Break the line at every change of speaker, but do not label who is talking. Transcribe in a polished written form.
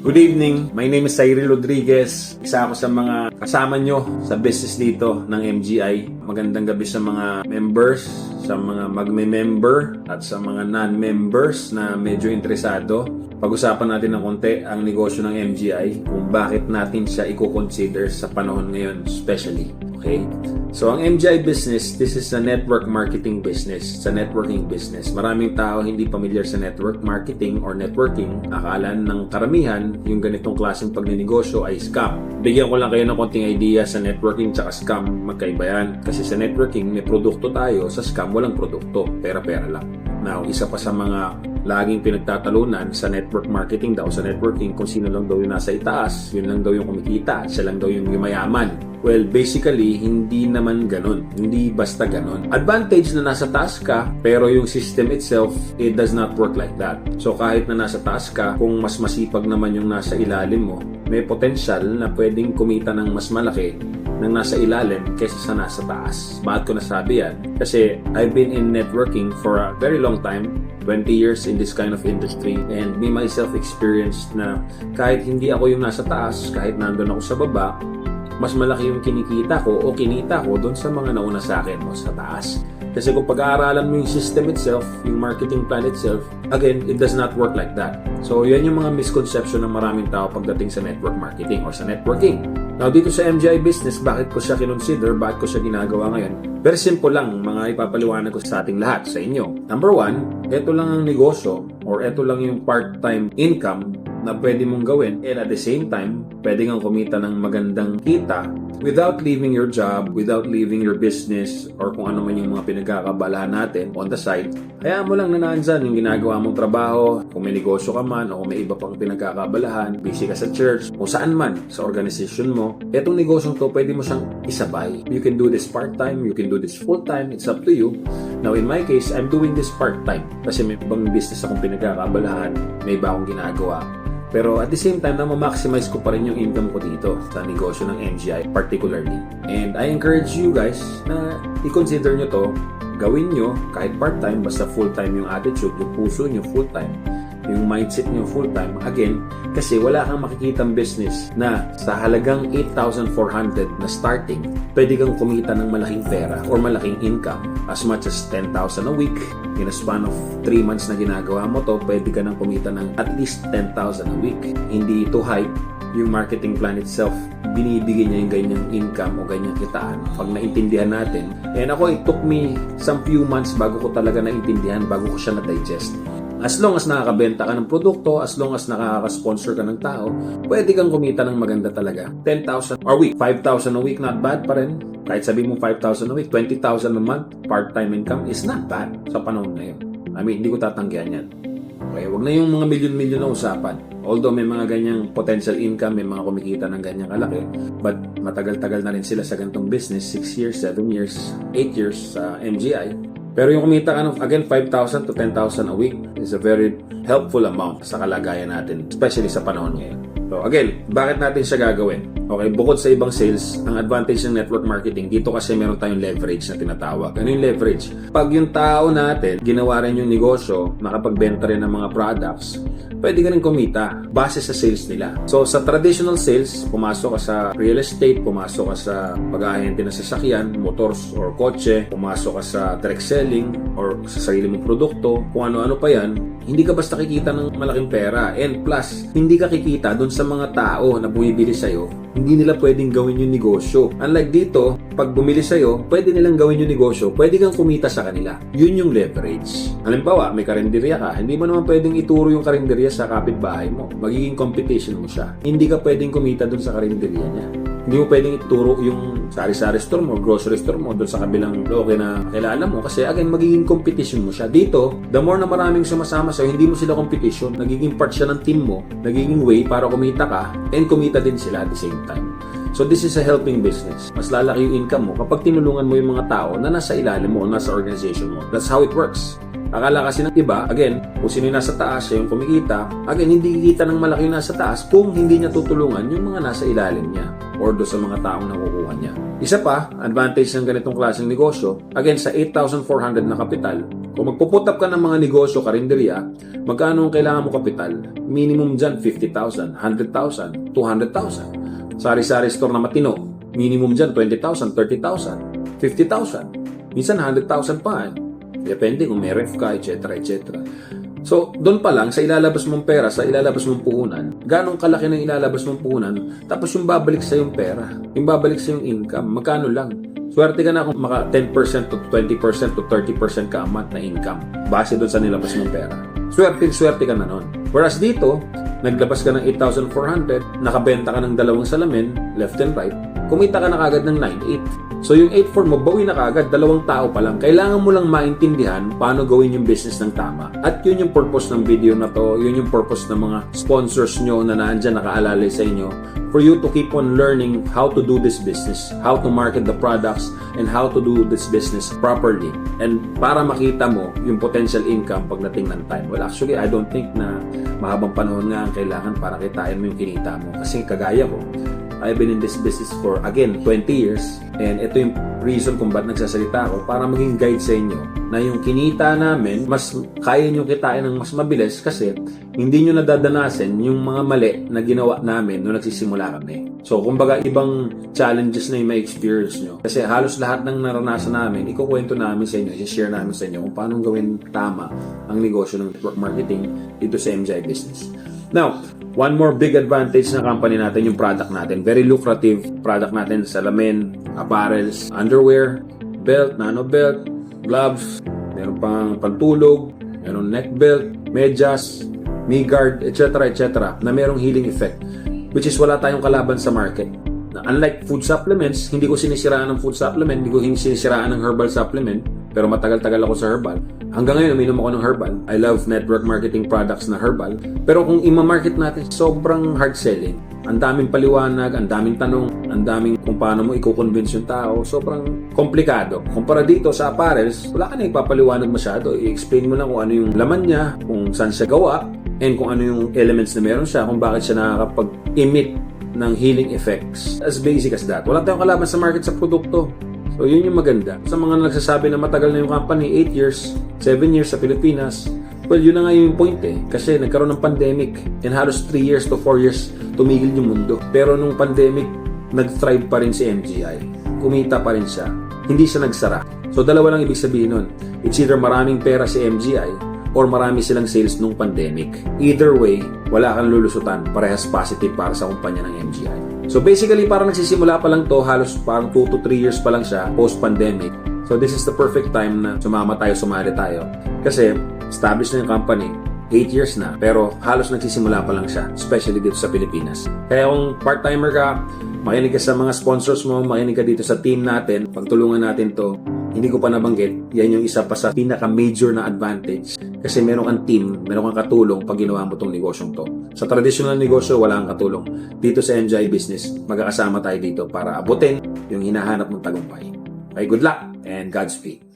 Good evening, my name is Cyril Rodriguez. Isa ako sa mga kasama nyo sa business dito ng MGI. Magandang gabi sa mga members, sa mga magme-member at sa mga non-members na medyo interesado. Pag-usapan natin ng konti ang negosyo ng MGI, kung bakit natin siya i-consider sa panahon ngayon especially. Okay? So, ang MGI business, this is a network marketing business. It's a networking business. Maraming tao hindi familiar sa network marketing or networking. Akala ng karamihan, yung ganitong klaseng pagninegosyo ay scam. Bigyan ko lang kayo ng konting idea sa networking tsaka scam. Magkaiba yan. Kasi sa networking, may produkto tayo. Sa scam, walang produkto. Pera-pera lang. Now, isa pa sa mga laging pinagtatalunan sa network marketing daw, sa networking, kung sino lang daw yung nasa itaas, yun lang daw yung kumikita, siya lang daw yung mayaman. Well, basically, hindi naman ganun. Hindi basta ganun. Advantage na nasa taas ka, pero yung system itself, it does not work like that. So, kahit na nasa taas ka, kung mas masipag naman yung nasa ilalim mo, may potential na pwedeng kumita ng mas malaki ng nasa ilalim kaysa sa nasa taas. Bakit ko nasabi yan? Kasi I've been in networking for a very long time, 20 years in this kind of industry, and me myself experienced na kahit hindi ako yung nasa taas, kahit nandun ako sa baba, mas malaki yung kinikita ko o kinita ko doon sa mga nauna sa akin o sa taas. Kasi kung pag-aaralan mo yung system itself, yung marketing plan itself, again, it does not work like that. So, yan yung mga misconception ng maraming tao pagdating sa network marketing or sa networking. Now, dito sa MGI business, bakit ko siya kinonsider, bakit ko siya ginagawa ngayon? Very simple lang, mga ipapaliwanag ko sa ating lahat, sa inyo. Number one, ito lang ang negosyo or ito lang yung part-time income na pwede mong gawin, and at the same time, pwede kang kumita ng magandang kita without leaving your job, without leaving your business, or kung ano man yung mga pinagkakabalahan natin on the side. Kaya mo lang na nandyan yung ginagawa mong trabaho, kung may negosyo ka man, o kung may iba pang pinagkakabalahan, busy ka sa church, kung saan man, sa organization mo, etong negosyong to, pwede mo siyang isabay. You can do this part-time, you can do this full-time, it's up to you. Now, in my case, I'm doing this part-time kasi may ibang business akong pinagkakabalahan, may iba akong ginagawa. Pero at the same time, na-maximize ko pa rin yung income ko dito sa negosyo ng MGI particularly. And I encourage you guys na i-consider nyo to, gawin nyo kahit part-time, basta full-time yung attitude, yung puso nyo full-time, yung mindset nyo full-time. Again, kasi wala kang makikitang business na sa halagang 8,400 na starting, pwede kang kumita ng malaking pera or malaking income as much as 10,000 a week. In a span of 3 months na ginagawa mo to, pwede ka nang kumita ng at least 10,000 a week. Hindi ito hype. Yung marketing plan itself, binibigyan niya yung ganyang income o ganyang kitaan pag naintindihan natin. And ako, it took me some few months bago ko talaga naintindihan, bago ko siya na-digest. As long as nakakabenta ka ng produkto, as long as nakaka-sponsor ka ng tao, pwede kang kumita ng maganda talaga. 10,000 a week, 5,000 a week, not bad pa rin. Kahit sabihin mo 5,000 a week, 20,000 a month, part-time income is not bad sa panahon ngayon. I mean, hindi ko tatanggihan yan. Okay, wag na yung mga milyon-milyon na usapan. Although may mga ganyang potential income, may mga kumikita ng ganyang kalaki, but matagal-tagal na rin sila sa ganitong business, 6 years, 7 years, 8 years sa MGI. Pero yung kumita ka ng, again, 5,000 to 10,000 a week is a very helpful amount sa kalagayan natin, especially sa panahon ngayon. So again, bakit natin siya gagawin? Okay, bukod sa ibang sales, ang advantage ng network marketing, dito kasi meron tayong leverage na tinatawag. Ano yung leverage? Pag yung tao natin, ginawa rin yung negosyo, nakapagbenta rin ng mga products, pwede ka rin kumita base sa sales nila. So sa traditional sales, pumasok ka sa real estate, pumasok ka sa pag-ahente ng sasakyan, motors or kotse, pumasok ka sa direct selling or sa sarili mong produkto, kung ano-ano pa yan, hindi ka basta kikita ng malaking pera. And plus, hindi ka kikita dun sa mga tao na bumibili sa'yo, hindi nila pwedeng gawin yung negosyo. Unlike dito, pag bumili sa'yo, pwede nilang gawin yung negosyo, pwede kang kumita sa kanila. Yun yung leverage. Halimbawa, may karinderya ka, hindi mo naman pwedeng ituro yung karinderya sa kapitbahay mo. Magiging competition mo siya. Hindi ka pwedeng kumita dun sa karinderya niya. Hindi mo pwedeng ituro yung sari-sari store mo, grocery store mo, doon sa kabilang loke na kilala mo. Kasi again, magiging competition mo siya. Dito, the more na maraming sumasama sa'yo, hindi mo sila competition. Nagiging part siya ng team mo. Nagiging way para kumita ka and kumita din sila at the same time. So this is a helping business. Mas lalaki yung income mo kapag tinulungan mo yung mga tao na nasa ilalim mo, nasa organization mo. That's how it works. Akala kasi ng iba, again, kung sino yung nasa taas, siya yung kumikita, again, hindi kikita ng malaki yung nasa taas kung hindi niya tutulungan yung mga nasa ilalim niya or do sa mga taong nakukuha niya. Isa pa, advantage ng ganitong klaseng negosyo, again, sa 8,400 na kapital, Kung magpuput up ka ng mga negosyo, karinderya, magkano ang kailangan mo kapital? Minimum dyan, 50,000, 100,000, 200,000. Sari-sari store na matino, minimum dyan, 20,000, 30,000, 50,000. Minsan, 100,000 pa. Depende kung may ref ka, etc. etc. So, doon pa lang, sa ilalabas mong pera, sa ilalabas mong puhunan, ganong kalaki ng ilalabas mong puhunan, tapos yung babalik sa yung pera, yung babalik sa yung income, magkano lang. Swerte ka na kung maka 10% to 20% to 30% ka a month na income base doon sa nilabas mong pera. Swerte ka na nun. Whereas dito, naglabas ka ng 8,400, nakabenta ka ng 2 salamin, left and right, kumita ka na kagad ng 9,800. So yung 8,400 mo, bawi na kagad, 2 tao pa lang. Kailangan mo lang maintindihan paano gawin yung business ng tama. At yun yung purpose ng video na to, yun yung purpose ng mga sponsors nyo na naandyan nakaalalay sa inyo, for you to keep on learning how to do this business, how to market the products, and how to do this business properly. And para makita mo yung potential income pagdating ng time. Well, actually, I don't think na mahabang panahon nga ang kailangan para kitain mo yung kinita mo. Kasi kagaya ko, I've been in this business for, again, 20 years. And ito yung reason kung ba't nagsasalita ako para maging guide sa inyo na yung kinita namin, mas kaya nyo kitain ng mas mabilis kasi hindi nyo nadadanasin yung mga mali na ginawa namin nung nagsisimula kami. So, kumbaga, ibang challenges na yung may experience nyo. Kasi halos lahat ng naranasan namin, ikukwento namin sa inyo, i-share namin sa inyo kung paano gawin tama ang negosyo ng network marketing dito sa MGI Business. Now, one more big advantage ng company natin, yung product natin. Very lucrative product natin, salamin, apparels, underwear, belt, nano belt, gloves, meron pang pantulog, meron neck belt, medyas, knee guard, etc. etc. na merong healing effect, which is wala tayong kalaban sa market. Unlike food supplements, hindi ko sinisiraan ng food supplement, hindi ko sinisiraan ng herbal supplement, pero matagal-tagal ako sa herbal. Hanggang ngayon, uminom ako ng herbal. I love network marketing products na herbal. Pero kung ima-market natin, sobrang hard selling. Ang daming paliwanag, ang daming tanong, ang daming kung paano mo i-convince yung tao. Sobrang komplikado. Kumpara dito sa apparels, wala ka na ipapaliwanag masyado. I-explain mo lang kung ano yung laman niya, kung saan siya gawa, and kung ano yung elements na meron siya, kung bakit siya nakakapag-emit ng healing effects. As basic as that. Wala tayong kalaban sa market sa produkto. So, yun yung maganda. Sa mga nagsasabi na matagal na yung company, 8 years, 7 years sa Pilipinas, well, yun na nga yung point eh. Kasi nagkaroon ng pandemic and halos 3 years to 4 years tumigil yung mundo. Pero nung pandemic, nag-thrive pa rin si MGI. Kumita pa rin siya. Hindi siya nagsara. So, dalawa lang ibig sabihin nun. It's either maraming pera si MGI or marami silang sales nung pandemic. Either way, wala kang lulusutan. Parehas positive para sa kumpanya ng MGI. So basically, parang nagsisimula pa lang to, halos parang 2 to 3 years pa lang siya post-pandemic. So this is the perfect time na sumali tayo. Kasi established na yung company, 8 years na, pero halos nagsisimula pa lang siya, especially dito sa Pilipinas. Kaya kung part-timer ka, makinig ka sa mga sponsors mo, makinig ka dito sa team natin, pagtulungan natin to. Hindi ko pa nabanggit, yan yung isa pa sa pinaka-major na advantage. Kasi meron kang team, meron kang katulong pag ginawa mo tong negosyong to. Sa traditional negosyo, wala kang katulong. Dito sa MGI Business, magkakasama tayo dito para abutin yung hinahanap mong tagumpay. Okay, good luck and Godspeed.